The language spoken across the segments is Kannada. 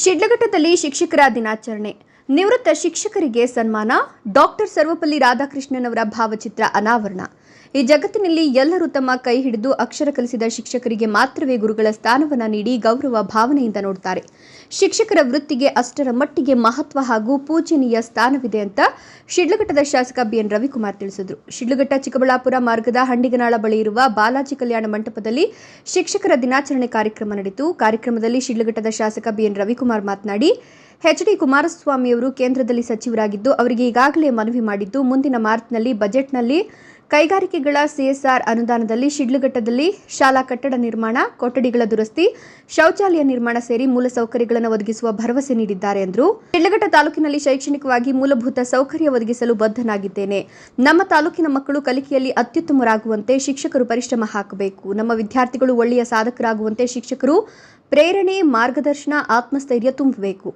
ಶಿಡ್ಲಘಟ್ಟದಲ್ಲಿ ಶಿಕ್ಷಕರ ದಿನಾಚರಣೆ. ನಿವೃತ್ತ ಶಿಕ್ಷಕರಿಗೆ ಸನ್ಮಾನ. ಡಾಕ್ಟರ್ ಸರ್ವಪಲ್ಲಿ ರಾಧಾಕೃಷ್ಣನ್ ಅವರ ಭಾವಚಿತ್ರ ಅನಾವರಣ. ಈ ಜಗತ್ತಿನಲ್ಲಿ ಎಲ್ಲರೂ ತಮ್ಮ ಕೈ ಹಿಡಿದು ಅಕ್ಷರ ಕಲಿಸಿದ ಶಿಕ್ಷಕರಿಗೆ ಮಾತ್ರವೇ ಗುರುಗಳ ಸ್ಥಾನವನ್ನು ನೀಡಿ ಗೌರವ ಭಾವನೆಯಿಂದ ನೋಡುತ್ತಾರೆ. ಶಿಕ್ಷಕರ ವೃತ್ತಿಗೆ ಅಷ್ಟರ ಮಟ್ಟಿಗೆ ಮಹತ್ವ ಹಾಗೂ ಪೂಜನೀಯ ಸ್ಥಾನವಿದೆ ಅಂತ ಶಿಡ್ಲಘಟ್ಟದ ಶಾಸಕ ಬಿಎನ್ ರವಿಕುಮಾರ್ ತಿಳಿಸಿದರು. ಶಿಡ್ಲಘಟ್ಟ ಚಿಕ್ಕಬಳ್ಳಾಪುರ ಮಾರ್ಗದ ಹಂಡಿಗನಾಳ ಬಳಿ ಇರುವ ಬಾಲಾಜಿ ಕಲ್ಯಾಣ ಮಂಟಪದಲ್ಲಿ ಶಿಕ್ಷಕರ ದಿನಾಚರಣೆ ಕಾರ್ಯಕ್ರಮ ನಡೆಯಿತು. ಕಾರ್ಯಕ್ರಮದಲ್ಲಿ ಶಿಡ್ಲಘಟ್ಟದ ಶಾಸಕ ಬಿಎನ್ ರವಿಕುಮಾರ್ ಮಾತನಾಡಿ, ಎಚ್.ಡಿ. ಕುಮಾರಸ್ವಾಮಿ ಅವರು ಕೇಂದ್ರದಲ್ಲಿ ಸಚಿವರಾಗಿದ್ದು ಅವರಿಗೆ ಈಗಾಗಲೇ ಮನವಿ ಮಾಡಿದ್ದು, ಮುಂದಿನ ಮಾರ್ಚ್ನಲ್ಲಿ ಬಜೆಟ್ನಲ್ಲಿ ಕೈಗಾರಿಕೆಗಳ ಸಿಎಸ್ಆರ್ ಅನುದಾನದಲ್ಲಿ ಶಿಡ್ಲಘಟ್ಟದಲ್ಲಿ ಶಾಲಾ ಕಟ್ಟಡ ನಿರ್ಮಾಣ, ಕೊಠಡಿಗಳ ದುರಸ್ತಿ, ಶೌಚಾಲಯ ನಿರ್ಮಾಣ ಸೇರಿ ಮೂಲಸೌಕರ್ಯಗಳನ್ನು ಒದಗಿಸುವ ಭರವಸೆ ನೀಡಿದ್ದಾರೆ ಎಂದರು. ಶಿಡ್ಲಘಟ್ಟ ತಾಲೂಕಿನಲ್ಲಿ ಶೈಕ್ಷಣಿಕವಾಗಿ ಮೂಲಭೂತ ಸೌಕರ್ಯ ಒದಗಿಸಲು ಬದ್ಧನಾಗಿದ್ದೇನೆ. ನಮ್ಮ ತಾಲೂಕಿನ ಮಕ್ಕಳು ಕಲಿಕೆಯಲ್ಲಿ ಅತ್ಯುತ್ತಮರಾಗುವಂತೆ ಶಿಕ್ಷಕರು ಪರಿಶ್ರಮ ಹಾಕಬೇಕು. ನಮ್ಮ ವಿದ್ಯಾರ್ಥಿಗಳು ಒಳ್ಳೆಯ ಸಾಧಕರಾಗುವಂತೆ ಶಿಕ್ಷಕರು ಪ್ರೇರಣೆ, ಮಾರ್ಗದರ್ಶನ, ಆತ್ಮಸ್ಥೈರ್ಯ ತುಂಬಬೇಕು.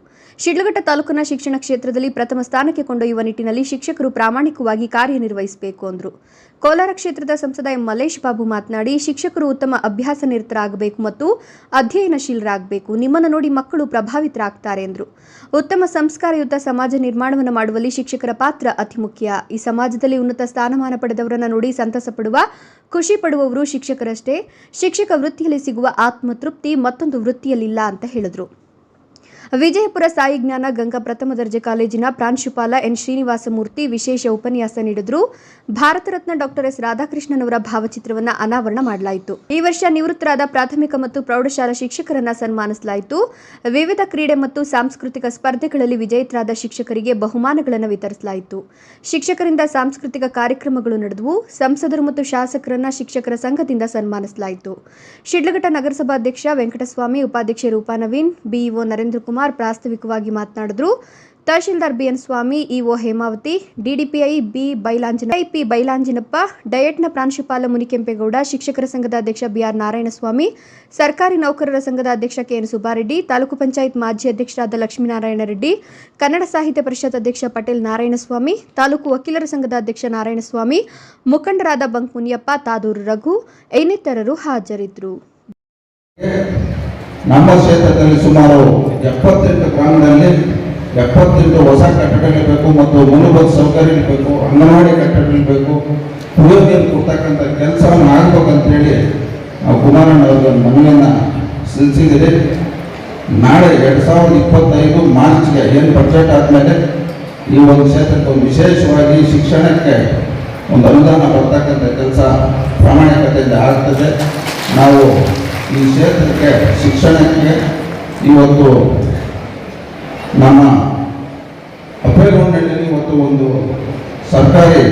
ಶಿಡ್ಲಘಟ್ಟ ತಾಲೂಕಿನ ಶಿಕ್ಷಣ ಕ್ಷೇತ್ರದಲ್ಲಿ ಪ್ರಥಮ ಸ್ಥಾನಕ್ಕೆ ಕೊಂಡೊಯ್ಯುವ ನಿಟ್ಟಿನಲ್ಲಿ ಶಿಕ್ಷಕರು ಪ್ರಾಮಾಣಿಕವಾಗಿ ಕಾರ್ಯನಿರ್ವಹಿಸಬೇಕು ಎಂದರು. ಕೋಲಾರ ಕ್ಷೇತ್ರದ ಸಂಸದ ಎಂ ಮಲ್ಲೇಶ್ ಬಾಬು ಮಾತನಾಡಿ, ಶಿಕ್ಷಕರು ಉತ್ತಮ ಅಭ್ಯಾಸ ನಿರತರಾಗಬೇಕು ಮತ್ತು ಅಧ್ಯಯನಶೀಲರಾಗಬೇಕು. ನಿಮ್ಮನ್ನು ನೋಡಿ ಮಕ್ಕಳು ಪ್ರಭಾವಿತರಾಗ್ತಾರೆ ಎಂದರು. ಉತ್ತಮ ಸಂಸ್ಕಾರಯುತ ಸಮಾಜ ನಿರ್ಮಾಣವನ್ನು ಮಾಡುವಲ್ಲಿ ಶಿಕ್ಷಕರ ಪಾತ್ರ ಅತಿ ಮುಖ್ಯ. ಈ ಸಮಾಜದಲ್ಲಿ ಉನ್ನತ ಸ್ಥಾನಮಾನ ಪಡೆದವರನ್ನು ನೋಡಿ ಸಂತಸ ಪಡುವ, ಖುಷಿ ಪಡುವವರು ಶಿಕ್ಷಕರಷ್ಟೇ. ಶಿಕ್ಷಕ ವೃತ್ತಿಯಲ್ಲಿ ಸಿಗುವ ಆತ್ಮತೃಪ್ತಿ ಮತ್ತೊಂದು ವೃತ್ತಿಯಲ್ಲಿಲ್ಲ ಅಂತ ಹೇಳಿದರು. ವಿಜಯಪುರ ಸಾಯಿ ಜ್ಞಾನ ಗಂಗಾ ಪ್ರಥಮ ದರ್ಜೆ ಕಾಲೇಜಿನ ಪ್ರಾಂಶುಪಾಲ ಎನ್ ಶ್ರೀನಿವಾಸಮೂರ್ತಿ ವಿಶೇಷ ಉಪನ್ಯಾಸ ನೀಡಿದರು. ಭಾರತ ರತ್ನ ಡಾಕ್ಟರ್ ಎಸ್ ರಾಧಾಕೃಷ್ಣನ್ ಅವರ ಭಾವಚಿತ್ರವನ್ನು ಅನಾವರಣ ಮಾಡಲಾಯಿತು. ಈ ವರ್ಷ ನಿವೃತ್ತರಾದ ಪ್ರಾಥಮಿಕ ಮತ್ತು ಪ್ರೌಢಶಾಲಾ ಶಿಕ್ಷಕರನ್ನು ಸನ್ಮಾನಿಸಲಾಯಿತು. ವಿವಿಧ ಕ್ರೀಡೆ ಮತ್ತು ಸಾಂಸ್ಕೃತಿಕ ಸ್ಪರ್ಧೆಗಳಲ್ಲಿ ವಿಜೇತರಾದ ಶಿಕ್ಷಕರಿಗೆ ಬಹುಮಾನಗಳನ್ನು ವಿತರಿಸಲಾಯಿತು. ಶಿಕ್ಷಕರಿಂದ ಸಾಂಸ್ಕೃತಿಕ ಕಾರ್ಯಕ್ರಮಗಳು ನಡೆದವು. ಸಂಸದರು ಮತ್ತು ಶಾಸಕರನ್ನ ಶಿಕ್ಷಕರ ಸಂಘದಿಂದ ಸನ್ಮಾನಿಸಲಾಯಿತು. ಶಿಡ್ಲಘಟ್ಟ ನಗರಸಭಾಧ್ಯಕ್ಷ ವೆಂಕಟಸ್ವಾಮಿ, ಉಪಾಧ್ಯಕ್ಷೆ ರೂಪಾ ನವೀನ್, ಬಿಇಒ ನರೇಂದ್ರ ಕುಮಾರ್ ಪ್ರಾಸ್ತಾವಿಕವಾಗಿ ಮಾತನಾಡಿದರು. ತಹಶೀಲ್ದಾರ್ ಬಿಎನ್ ಸ್ವಾಮಿ, ಇಒ ಹೇಮಾವತಿ, ಡಿಡಿಪಿಐ ಬಿ ಬೈಲಾಂಜಿನಪ್ಪ, ಡಯಟ್ನ ಪ್ರಾಂಶುಪಾಲ ಮುನಿಕೆಂಪೇಗೌಡ, ಶಿಕ್ಷಕರ ಸಂಘದ ಅಧ್ಯಕ್ಷ ಬಿಆರ್ ನಾರಾಯಣಸ್ವಾಮಿ, ಸರ್ಕಾರಿ ನೌಕರರ ಸಂಘದ ಅಧ್ಯಕ್ಷ ಕೆಎನ್ ಸುಬ್ಬಾರೆಡ್ಡಿ, ತಾಲೂಕು ಪಂಚಾಯತ್ ಮಾಜಿ ಅಧ್ಯಕ್ಷರಾದ ಲಕ್ಷ್ಮೀನಾರಾಯಣ ರೆಡ್ಡಿ, ಕನ್ನಡ ಸಾಹಿತ್ಯ ಪರಿಷತ್ ಅಧ್ಯಕ್ಷ ಪಟೇಲ್ ನಾರಾಯಣಸ್ವಾಮಿ, ತಾಲೂಕು ವಕೀಲರ ಸಂಘದ ಅಧ್ಯಕ್ಷ ನಾರಾಯಣಸ್ವಾಮಿ, ಮುಖಂಡರಾದ ಬಂಕ್ ಮುನಿಯಪ್ಪ, ತಾದೂರು ರಘು ಇನ್ನಿತರರು ಹಾಜರಿದ್ದರು. ನಮ್ಮ ಕ್ಷೇತ್ರದಲ್ಲಿ ಸುಮಾರು 78 ಗ್ರಾಮದಲ್ಲಿ 78 ಹೊಸ ಕಟ್ಟಡಗಳಿರಬೇಕು ಮತ್ತು ಮೂಲಭೂತ ಸೌಕರ್ಯಗಳಿರಬೇಕು, ಅಂಗನವಾಡಿ ಕಟ್ಟಡಗಳಿರಬೇಕು, ಕುಡಿಯೋ ನೀರು ಕೊಡ್ತಕ್ಕಂಥ ಕೆಲಸವನ್ನು ಆಗಬೇಕಂತೇಳಿ ನಾವು ಕುಮಾರಣ್ಣ ಅವರಿಗೆ ಮನವಿಯನ್ನು ಸಲ್ಲಿಸಿದ್ದೀರಿ. ನಾಳೆ 2025 ಮಾರ್ಚ್ಗೆ ಏನು ಬಜೆಟ್ ಆದಮೇಲೆ ಈ ಒಂದು ಕ್ಷೇತ್ರಕ್ಕೆ ಒಂದು ವಿಶೇಷವಾಗಿ ಶಿಕ್ಷಣಕ್ಕೆ ಒಂದು ಅನುದಾನ ಬರ್ತಕ್ಕಂಥ ಕೆಲಸ ಪ್ರಾಮಾಣಿಕತೆಯಿಂದ ಆಗ್ತದೆ. ನಾವು ಈ ಕ್ಷೇತ್ರಕ್ಕೆ ಶಿಕ್ಷಣಕ್ಕೆ ಇವತ್ತು ನಮ್ಮ ಅಪ್ಪೇಗೌಡನಲ್ಲಿ ಇವತ್ತು ಒಂದು ಸರ್ಕಾರಿ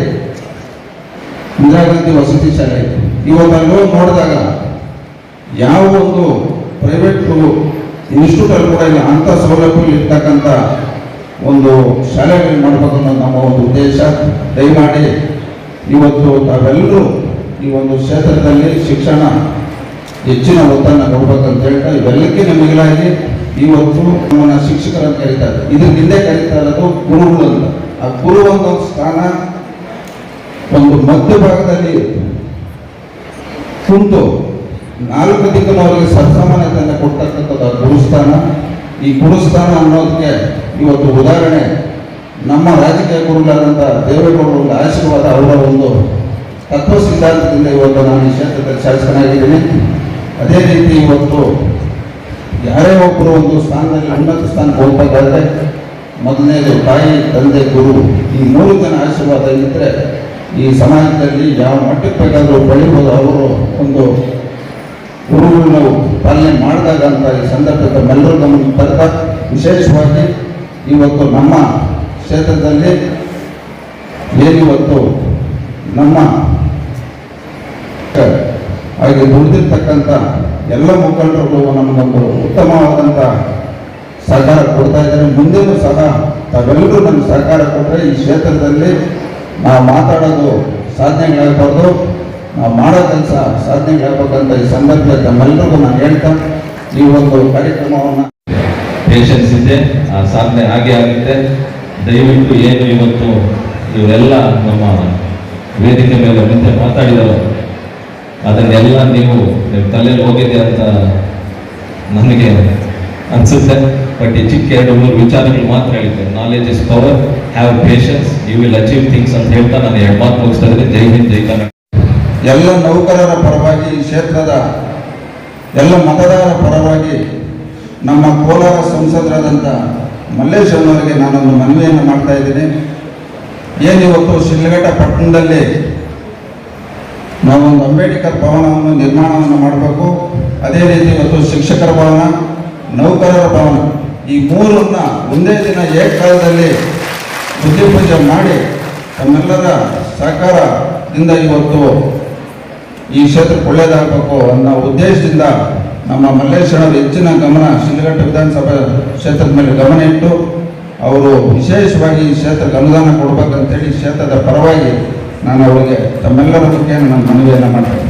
ಇಂದಿರಾ ಗಾಂಧಿ ವಸತಿ ಶಾಲೆ ಇದೆ. ಇವತ್ತಲ್ಲೂ ನೋಡಿದಾಗ ಯಾವ ಒಂದು ಪ್ರೈವೇಟ್ ಇನ್ಸ್ಟಿಟ್ಯೂಟಲ್ಲಿ ಕೂಡ ಇಲ್ಲ, ಅಂಥ ಸೌಲಭ್ಯಗಳು ಇರ್ತಕ್ಕಂಥ ಒಂದು ಶಾಲೆಗಳು ಮಾಡಬೇಕನ್ನೋ ನಮ್ಮ ಒಂದು ಉದ್ದೇಶ. ದಯಮಾಡಿ ಇವತ್ತು ತಾವೆಲ್ಲರೂ ಈ ಒಂದು ಕ್ಷೇತ್ರದಲ್ಲಿ ಶಿಕ್ಷಣ ಹೆಚ್ಚಿನ ಒತ್ತನ್ನು ಕೊಡ್ಬೇಕಂತ ಹೇಳ್ತಾ ಇವೆಲ್ಲಕ್ಕೆ ನಿಮಗಿಲಾಗಿ ಇವತ್ತು ನಮ್ಮನ್ನ ಶಿಕ್ಷಕರನ್ನು ಕರೀತಾರೆ. ಇದರ ಹಿಂದೆ ಕರೀತಾ ಇರೋದು ಗುರುಗಳು ಅಂತ. ಆ ಗುರು ಒಂದು ಸ್ಥಾನ ಒಂದು ಮಧ್ಯಭಾಗದಲ್ಲಿ ಕುಂತು 4 ದಿಕ್ಕಿನವರಿಗೆ ಸತ್ಸಮಾನತೆಯನ್ನು ಕೊಡ್ತಕ್ಕಂಥದ್ದು ಗುರುಸ್ಥಾನ. ಈ ಗುರುಸ್ಥಾನ ಅನ್ನೋದಕ್ಕೆ ಇವತ್ತು ಉದಾಹರಣೆ ನಮ್ಮ ರಾಜಕೀಯ ಗುರುಗಳಾದಂಥ ದೇವೇಗೌಡರ ಒಂದು ಆಶೀರ್ವಾದ, ಅವರ ಒಂದು ತತ್ವ ಸಿದ್ಧಾಂತದಿಂದ ಇವತ್ತು ನಾನು ಈ ಕ್ಷೇತ್ರದಲ್ಲಿ ಶಾಸಕನಾಗಿದ್ದೀನಿ. ಅದೇ ರೀತಿ ಇವತ್ತು ಯಾರೇ ಒಬ್ಬರು ಒಂದು ಸ್ಥಾನದಲ್ಲಿ ಉನ್ನತ ಸ್ಥಾನಕ್ಕೆ ಹೋಗಬೇಕಾದ್ರೆ ಮೊದಲನೇದು ತಾಯಿ, ತಂದೆ, ಗುರು, ಈ 3 ಜನ ಆಶೀರ್ವಾದ ಇದ್ದರೆ ಈ ಸಮಾಜದಲ್ಲಿ ಯಾವ ಮಟ್ಟಕ್ಕೆ ಬೇಕಾದರೂ ಬೆಳಿಬೋದು. ಅವರು ಒಂದು ಗುರುಗಳನ್ನ ಪಾಲನೆ ಮಾಡಿದಾಗ ಅಂತ ಈ ಸಂದರ್ಭದ ಎಲ್ಲರೂ ಗಮನ ತರ್ತಾ, ವಿಶೇಷವಾಗಿ ಇವತ್ತು ನಮ್ಮ ಕ್ಷೇತ್ರದಲ್ಲಿ ಏನಿವತ್ತು ನಮ್ಮ ಹಾಗೆ ದುಡಿದಿರ್ತಕ್ಕಂಥ ಎಲ್ಲ ಮುಖಂಡರು ನಮಗೊಂದು ಉತ್ತಮವಾದಂಥ ಸಹಕಾರ ಕೊಡ್ತಾ ಇದ್ದಾರೆ. ಮುಂದೆನೂ ಸಹ ತಾವೆಲ್ಲರೂ ನಮ್ಗೆ ಸಹಕಾರ ಕೊಟ್ಟರೆ ಈ ಕ್ಷೇತ್ರದಲ್ಲಿ ನಾವು ಮಾತಾಡೋದು ಸಾಧನೆಗಳಾಗಬಾರ್ದು, ನಾವು ಮಾಡೋ ಕೆಲಸ ಸಾಧನೆಗಳಾಗಬೇಕಂತ ಈ ಸಂದರ್ಭ ತಮ್ಮೆಲ್ಲರಿಗೂ ನಾನು ಹೇಳ್ತಾ ಈ ಒಂದು ಕಾರ್ಯಕ್ರಮವನ್ನು ಪೇಷನ್ಸ್ ಇದೆ, ಆ ಸಾಧನೆ ಹಾಗೆ ಆಗುತ್ತೆ. ದಯವಿಟ್ಟು ಏನು ಇವತ್ತು ಇವರೆಲ್ಲ ನಮ್ಮ ವೇದಿಕೆ ಮೇಲೆ ಮುಂದೆ ಮಾತಾಡಿದರು ಅದನ್ನೆಲ್ಲ ನೀವು ತಲೆಯಲ್ಲಿ ಹೋಗಿದೆ ಅಂತ ನನಗೆ ಅನಿಸುತ್ತೆ. ಬಟ್ ಈ ಚಿಕ್ಕ 2-3 ವಿಚಾರಗಳು ಮಾತ್ರ ಹೇಳಿದ್ದೇನೆ. Knowledge is power, have patience, you will achieve things ಅಂತ ಹೇಳ್ತಾ ನಾನು 2 ಮಾತು ಮುಗಿಸ್ತಾ ಇದ್ದೀನಿ. ಜೈ ಹಿಂದ್, ಜೈ ಕರ್ನಾಟಕ. ಎಲ್ಲ ನೌಕರರ ಪರವಾಗಿ, ಈ ಕ್ಷೇತ್ರದ ಎಲ್ಲ ಮತದಾರರ ಪರವಾಗಿ ನಮ್ಮ ಕೋಲಾರ ಸಂಸದರಾದಂಥ ಮಲ್ಲೇಶ್ ಅವರಿಗೆ ನಾನೊಂದು ಮನವಿಯನ್ನು ಮಾಡ್ತಾ ಇದ್ದೀನಿ. ಏನಿವತ್ತು ಶಿಡ್ಲಘಟ್ಟ ಪಟ್ಟಣದಲ್ಲಿ ನಾವೊಂದು ಅಂಬೇಡ್ಕರ್ ಭವನವನ್ನು ನಿರ್ಮಾಣವನ್ನು ಮಾಡಬೇಕು. ಅದೇ ರೀತಿ ಇವತ್ತು ಶಿಕ್ಷಕರ ಭವನ, ನೌಕರರ ಭವನ, ಈ ಮೂರನ್ನ ಒಂದೇ ದಿನ ಏಕಕಾಲದಲ್ಲಿ ಬುದ್ಧಿಪೂಜೆ ಮಾಡಿ ತಮ್ಮೆಲ್ಲರ ಸಹಕಾರದಿಂದ ಇವತ್ತು ಈ ಕ್ಷೇತ್ರಕ್ಕೆ ಒಳ್ಳೆಯದಾಗಬೇಕು ಅನ್ನೋ ಉದ್ದೇಶದಿಂದ ನಮ್ಮ ಮಲ್ಲೇಶ್ವರವರು ಹೆಚ್ಚಿನ ಗಮನ ಶಿಡ್ಲಘಟ್ಟ ವಿಧಾನಸಭಾ ಕ್ಷೇತ್ರದ ಮೇಲೆ ಗಮನ ಇಟ್ಟು ಅವರು ವಿಶೇಷವಾಗಿ ಈ ಕ್ಷೇತ್ರಕ್ಕೆ ಅನುದಾನ ಕೊಡಬೇಕಂತೇಳಿ ಕ್ಷೇತ್ರದ ಪರವಾಗಿ ನಾನು ಅವರಿಗೆ ತಮ್ಮೆಲ್ಲರ ಮುಖೇನ ನಾನು ಮನವಿಯನ್ನು ಮಾಡ್ತೇನೆ.